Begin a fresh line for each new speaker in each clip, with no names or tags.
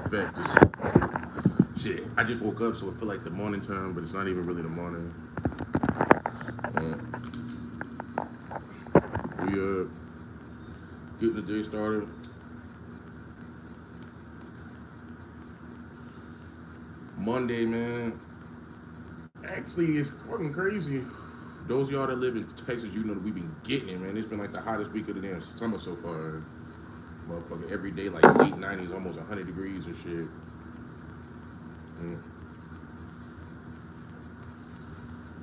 effect. Shit, I just woke up, so it feel like the morning time, but it's not even really the morning. Uh, we getting the day started. Monday, man. Actually, it's fucking crazy. Those of y'all that live in Texas, you know that we've been getting it, man. It's been like the hottest week of the damn summer so far. Motherfucker, every day like late 90s, almost 100 degrees and shit. Mm.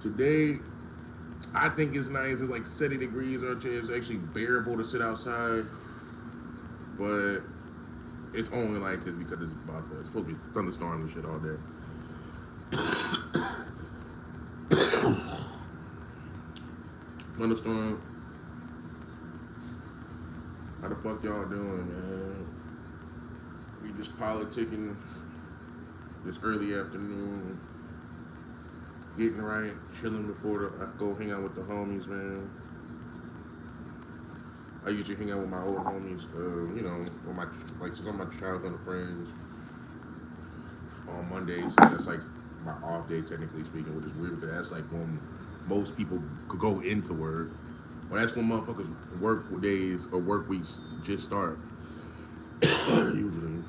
Today, I think it's nice. It's like 70 degrees out here. It's actually bearable to sit outside. But it's only like this because it's supposed to be thunderstorms and shit all day. Thunderstorm. How the fuck y'all doing, man? We just politicking this early afternoon. Getting right, chilling before I go hang out with the homies, man. I usually hang out with my old homies, you know, with some of my childhood friends on Mondays. That's like my off day, technically speaking, which is weird because that's like when most people could go into work. Well, that's when motherfuckers work days or work weeks just start, usually.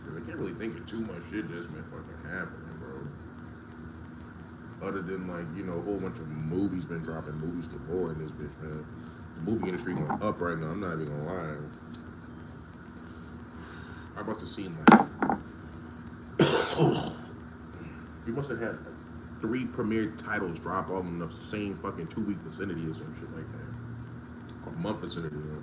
I can't really think of too much shit that's been fucking happening, bro. Other than like, you know, a whole bunch of movies been dropping, movies galore in this bitch, man. The movie industry going up right now, I'm not even gonna lie. I must have seen like you must have had like 3 premiere titles drop all in the same fucking 2-week vicinity or some shit like that. Or month vicinity, you know.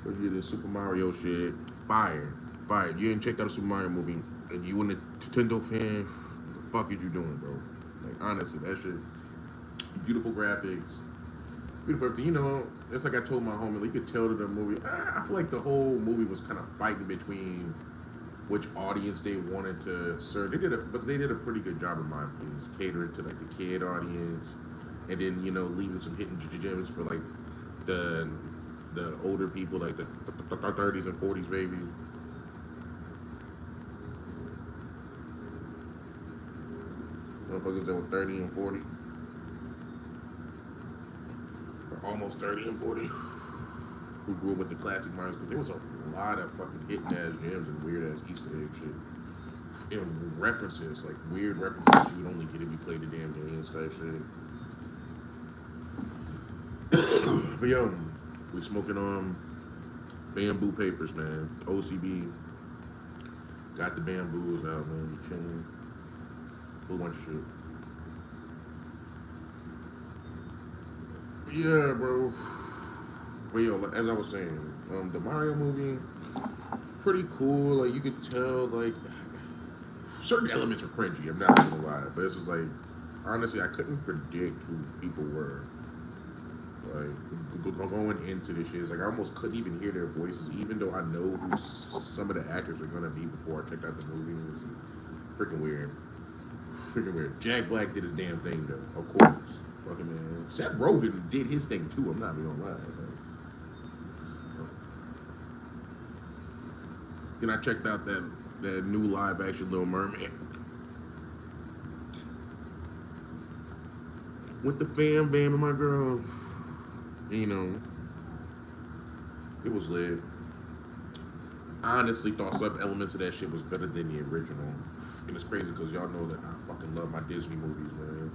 But you did Super Mario shit. Fire. You didn't check out a Super Mario movie and you in a Nintendo fan, what the fuck is you doing, bro? Like honestly, that shit. Beautiful graphics. Beautiful everything. You know, it's like I told my homie, like, you could tell that the movie, I feel like the whole movie was kind of fighting between which audience they wanted to serve. But they did a pretty good job in my opinion, catering to like the kid audience, and then, you know, leaving some hidden gems for like the older people, like the 30s and 40s baby. Motherfuckers that were 30 and 40, or almost 30 and 40, who grew up with the classic Marios. But there was a lot of fucking hidden ass gems and weird ass Easter egg shit. And references, like weird references that you would only get if you played the damn games type shit. But yo, we smoking on bamboo papers, man. OCB. Got the bamboos out, man. We chilling. Whole bunch of shit. But yeah, bro. But yo, as I was saying, the Mario movie, pretty cool. Like you could tell, like certain elements are cringy. I'm not gonna lie, but it's just like honestly, I couldn't predict who people were. Like going into this shit, it's like I almost couldn't even hear their voices, even though I know who some of the actors are gonna be before I checked out the movie. It was freaking weird. Freaking weird. Jack Black did his damn thing though, of course. Fucking man. Seth Rogen did his thing too. I'm not even gonna lie. Then I checked out that new live action Little Mermaid. With the fam bam and my girl. And, you know, it was lit. I honestly thought some elements of that shit was better than the original. And it's crazy because y'all know that I fucking love my Disney movies, man.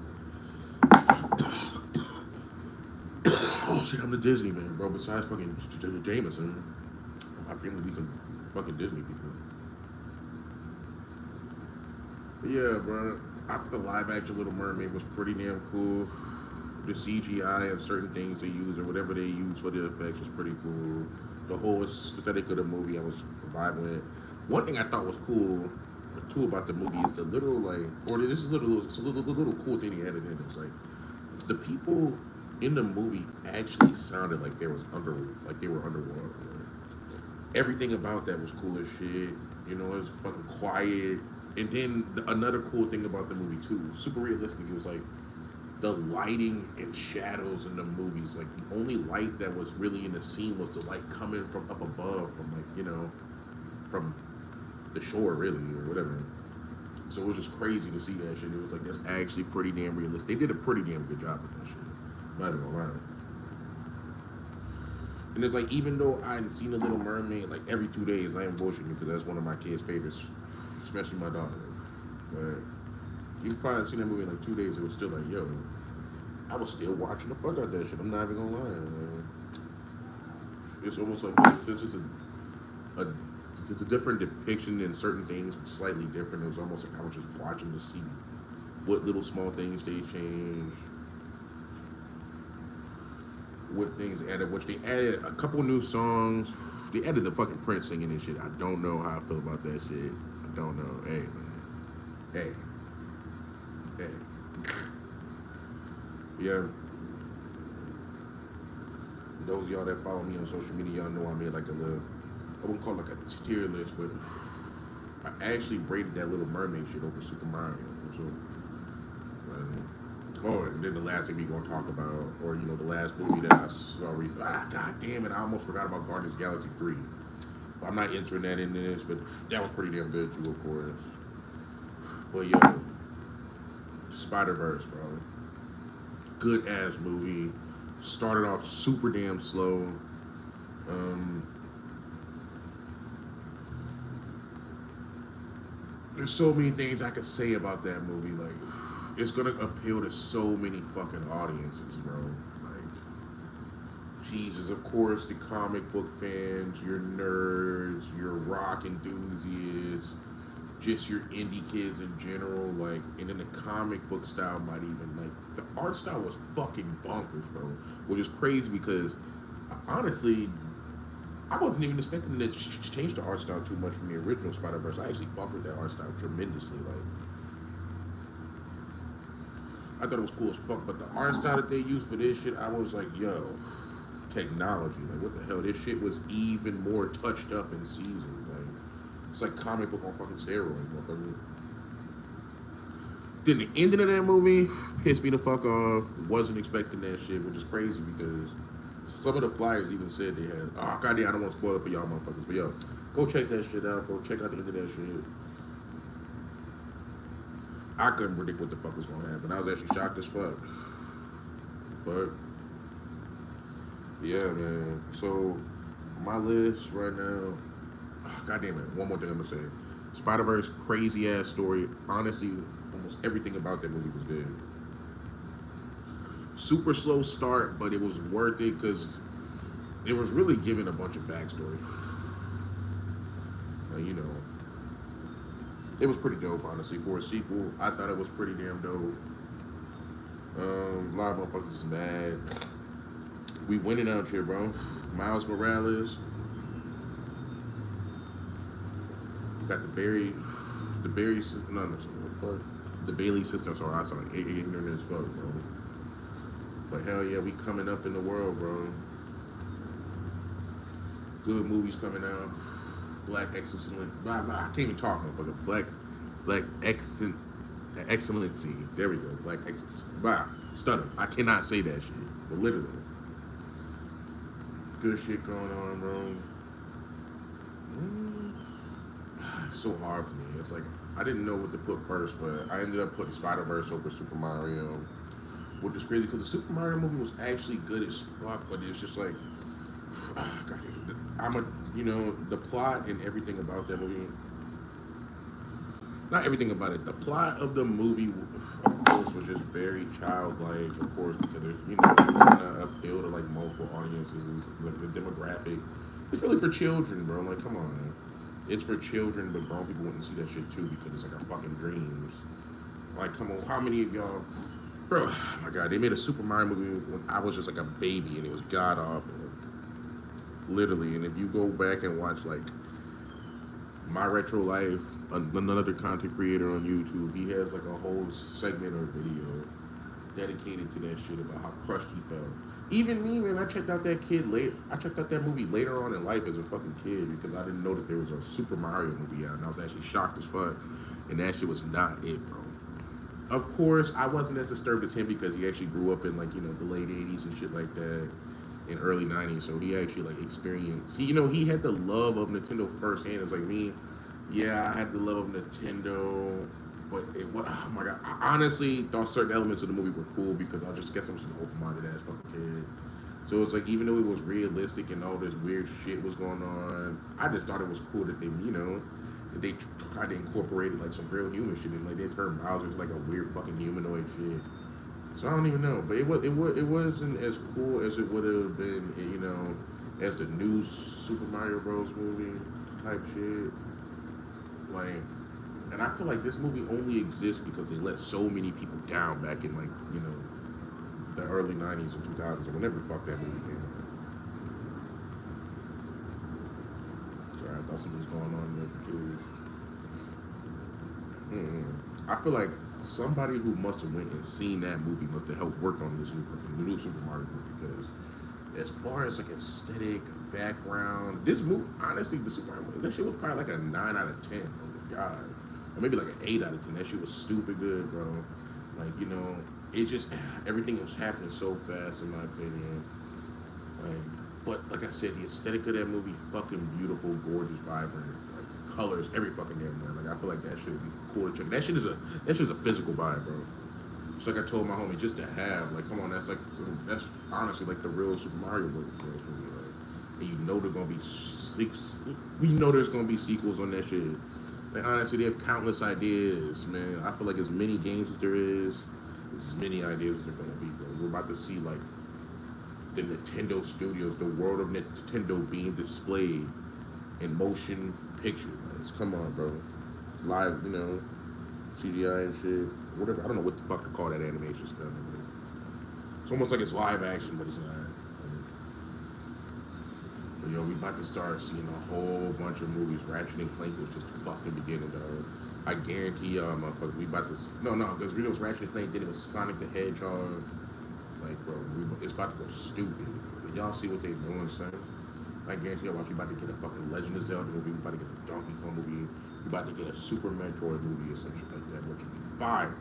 Oh shit, I'm the Disney man, bro. Besides fucking Jameson, my family be some fucking Disney people. But yeah, bro. I thought the live action Little Mermaid was pretty damn cool. The CGI and certain things they use or whatever they use for the effects was pretty cool. The whole aesthetic of the movie I was vibing with. One thing I thought was cool too about the movie is the little like, or this is it's a little cool thing they added in. It's like the people in the movie actually sounded like they were underwater. Everything about that was cool as shit. You know, it was fucking quiet. And then another cool thing about the movie too, super realistic. It was like the lighting and shadows in the movies. Like the only light that was really in the scene was the light coming from up above, from like from the shore really or whatever. So it was just crazy to see that shit. It was like that's actually pretty damn realistic. They did a pretty damn good job with that shit. Not even gonna lie. And it's like even though I hadn't seen The Little Mermaid like every 2 days, I ain't bullshitting because that's one of my kids' favorites, especially my daughter. But you probably seen that movie in like 2 days. It was still like, yo, I was still watching the fuck out of that shit. I'm not even gonna lie, man. It's almost like since it's a different depiction in certain things, slightly different. It was almost like I was just watching to see what little small things they changed, what things added, which they added a couple new songs. They added the fucking Prince singing and shit. I don't know how I feel about that shit. I don't know. Hey, man. Hey. Yeah. Those of y'all that follow me on social media, y'all know I made like a little, I wouldn't call it like a tier list, but I actually rated that Little Mermaid shit over Super Mario. So, and then the last thing we gonna talk about, or the last movie that I saw recently. God damn it! I almost forgot about Guardians of the Galaxy 3. I'm not entering that in this, but that was pretty damn good too, of course. But yo, Spiderverse, bro, good ass movie. Started off super damn slow. There's so many things I could say about that movie. Like, it's gonna appeal to so many fucking audiences, bro. Like, Jesus, of course, the comic book fans, your nerds, your rock enthusiasts, just your indie kids in general. Like, and then the comic book style might even, like, the art style was fucking bonkers, bro. Which is crazy because, honestly, I wasn't even expecting to change the art style too much from the original Spider-Verse. I actually fucked with that art style tremendously. Like, I thought it was cool as fuck, but the art style that they used for this shit, I was like, yo, technology. Like, what the hell? This shit was even more touched up and seasoned. Like, it's like comic book on fucking steroids, motherfucker. Then the ending of that movie pissed me the fuck off. Wasn't expecting that shit, which is crazy because some of the flyers even said they had, oh, goddamn, I don't want to spoil it for y'all motherfuckers, but yo, go check that shit out. Go check out the end of that shit. I couldn't predict what the fuck was gonna happen. I was actually shocked as fuck. But yeah, man. So my list right now. Oh, God damn it. One more thing I'm gonna say. Spider-Verse, crazy ass story. Honestly, almost everything about that movie was good. Super slow start, but it was worth it because it was really giving a bunch of backstory. It was pretty dope, honestly. For a sequel, I thought it was pretty damn dope. A lot of motherfuckers is mad. We winning out here, bro. Miles Morales. Got the Bailey sister. Sorry, I saw it. Ignorant as fuck, bro. But hell yeah, we coming up in the world, bro. Good movies coming out. Black excellent. I can't even talk, motherfucker. Black excellency. There we go. Black excellency. Stutter. I cannot say that shit. But literally. Good shit going on, bro. It's so hard for me. It's like I didn't know what to put first, but I ended up putting Spider-Verse over Super Mario. Which is crazy because the Super Mario movie was actually good as fuck, but it's just like the plot and everything about that movie. Not everything about it. The plot of the movie, of course, was just very childlike, of course, because there's trying to appeal to like multiple audiences, like the demographic. It's really for children, bro. Like, come on. It's for children, but grown people wouldn't see that shit too because it's like our fucking dreams. Like, come on, how many of y'all, bro? Oh my God, they made a Super Mario movie when I was just like a baby, and it was god awful, literally. And if you go back and watch like My Retro Life, another content creator on YouTube, he has like a whole segment or video dedicated to that shit about how crushed he felt. Even me, man, I checked out that movie later on in life as a fucking kid because I didn't know that there was a Super Mario movie out, and I was actually shocked as fuck. and that shit was not it, bro. Of course, I wasn't as disturbed as him because he actually grew up in like the late '80s and shit like that, in early '90s. So he actually like experienced. He had the love of Nintendo firsthand. It's like me. Yeah, I had the love of Nintendo, but oh my god, I honestly thought certain elements of the movie were cool because I just guess I was just an open-minded ass fucking kid. So it's like even though it was realistic and all this weird shit was going on, I just thought it was cool that they tried to incorporate like some real human shit and like they turned Bowser into like a weird fucking humanoid shit. So I don't even know, but it wasn't as cool as it would have been, as the new Super Mario Bros. Movie type shit. Like, and I feel like this movie only exists because they let so many people down back in like the early '90s and 2000s or whenever the fuck that movie came out. Sorry, I thought something was going on there for kids. I feel like somebody who must have went and seen that movie must have helped work on this new Super Mario movie because as far as like aesthetic, background, this movie, honestly, the Super Mario movie, that shit was probably like a 9 out of 10. Oh my god. Or maybe like an 8 out of 10. That shit was stupid good, bro. Like, it just, everything was happening so fast, in my opinion. But like I said, the aesthetic of that movie, fucking beautiful, gorgeous, vibrant, like colors, every fucking damn one. Like I feel like that shit would be cool to check. That shit is a physical vibe, bro. It's like I told my homie, just to have, like, come on, that's honestly like the real Super Mario movie for me. Like, and there's gonna be we know there's gonna be sequels on that shit. Like honestly, they have countless ideas, man. I feel like as many games as there is, there's as many ideas as there gonna be, bro. We're about to see like the Nintendo studios, the world of Nintendo being displayed in motion picture. Like, come on, bro. Live, CGI and shit. Whatever. I don't know what the fuck to call that animation stuff. Man. It's almost like it's live action, but it's not. But we about to start seeing a whole bunch of movies. Ratchet and Clank was just the fucking beginning, dog. I guarantee y'all, motherfucker, we about to. No, because we know it's Ratchet and Clank, then it was Sonic the Hedgehog. Like, bro, it's about to go stupid. Did y'all see what they doing, son? I guarantee y'all, we about to get a fucking Legend of Zelda movie. We about to get a Donkey Kong movie. We about to get a Super Metroid movie or some shit like that. Which would be fire.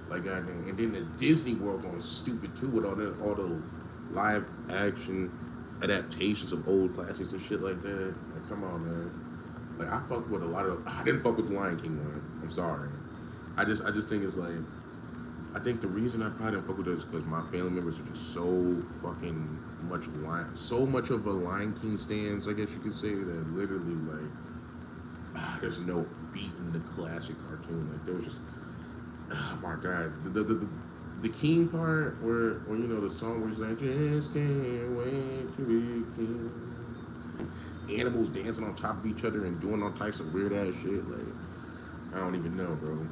Like, goddamn. And then the Disney World going stupid too with all the live action adaptations of old classics and shit like that. Like, come on, man. Like, I fucked with a lot of. I didn't fuck with the Lion King one. I'm sorry. I just think it's like. I think the reason I probably didn't fuck with it is because my family members are just so fucking so much of a Lion King stands, I guess you could say, that literally like there's no beating the classic cartoon. Like there was just oh my god, the king part where the song where he's like just can't wait to be king. Animals dancing on top of each other and doing all types of weird ass shit. Like I don't even know, bro.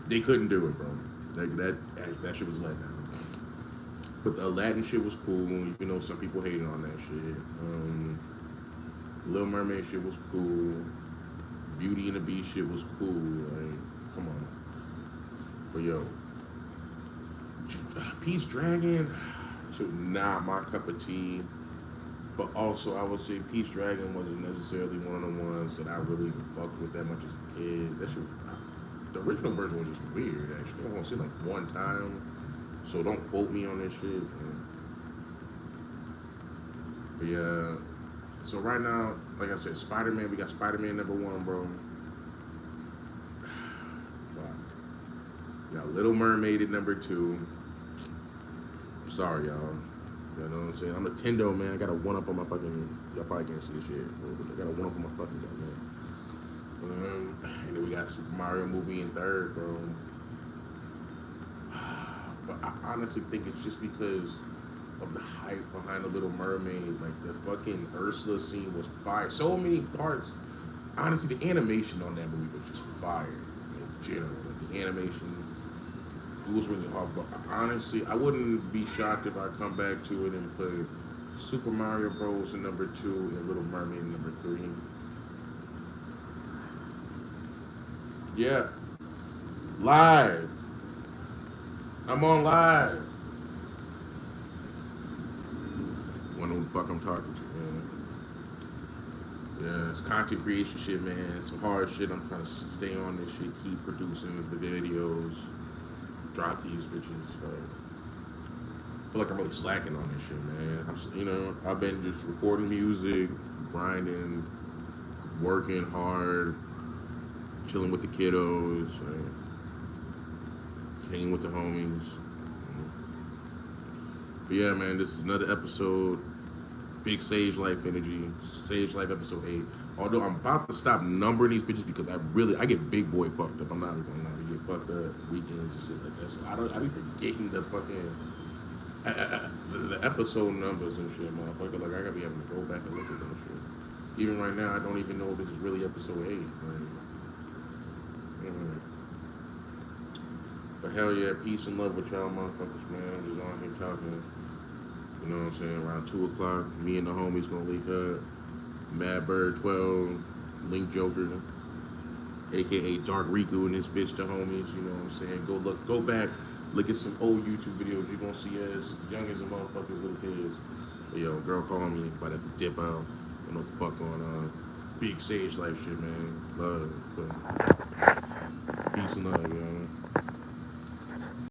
They couldn't do it, bro. Like that shit was let down. But the Aladdin shit was cool. Some people hated on that shit. Little Mermaid shit was cool. Beauty and the Beast shit was cool. Like, come on. But yo, Pete's Dragon shit was not my cup of tea. But also, I would say Pete's Dragon wasn't necessarily one of the ones that I really fucked with that much as a kid. That shit was. The original version was just weird, actually. I want to see like one time, so don't quote me on this shit. But yeah, so right now, like I said, Spider-Man, we got Spider-Man #1, bro. Fuck. We got Little Mermaid at #2. I'm sorry, y'all. You know what I'm saying? I'm a Nintendo, man. I got a one-up on my fucking... Y'all probably can't see this shit. I got a one-up on my fucking guy, man. And then we got Super Mario movie in 3rd, bro. But I honestly think it's just because of the hype behind The Little Mermaid. Like, the fucking Ursula scene was fire. So many parts. Honestly, the animation on that movie was just fire in general. Like, the animation, it was really hard. But honestly, I wouldn't be shocked if I come back to it and put Super Mario Bros. In #2 and Little Mermaid in #3. Yeah. Live. I'm on live. Wonder who the fuck I'm talking to, man. Yeah, it's content creation shit, man. Some hard shit. I'm trying to stay on this shit, keep producing the videos, drop these bitches. I feel like I'm really slacking on this shit, man. I've been just recording music, grinding, working hard, chilling with the kiddos, hanging with the homies. But yeah, man, this is another episode. Big Sage Life energy. Sage Life episode 8. Although I'm about to stop numbering these bitches because I get big boy fucked up. I'm not even gonna lie. I get fucked up weekends and shit like that. So I be forgetting the fucking the episode numbers and shit, motherfucker. Like I gotta be having to go back and look at that shit. Even right now, I don't even know if this is really episode 8. Like, but hell yeah, peace and love with y'all motherfuckers, man. I'm just on here talking. You know what I'm saying? Around 2 o'clock, me and the homies gonna link up. Mad Bird 12, Link Joker, aka Dark Riku and this bitch, the homies. You know what I'm saying? Go back, look at some old YouTube videos. You gonna see us young as a motherfucking little kids. But yo, girl call me, about to have to dip out. You know what the fuck going on? Big Sage Life shit, man. Love. But peace and love, yo.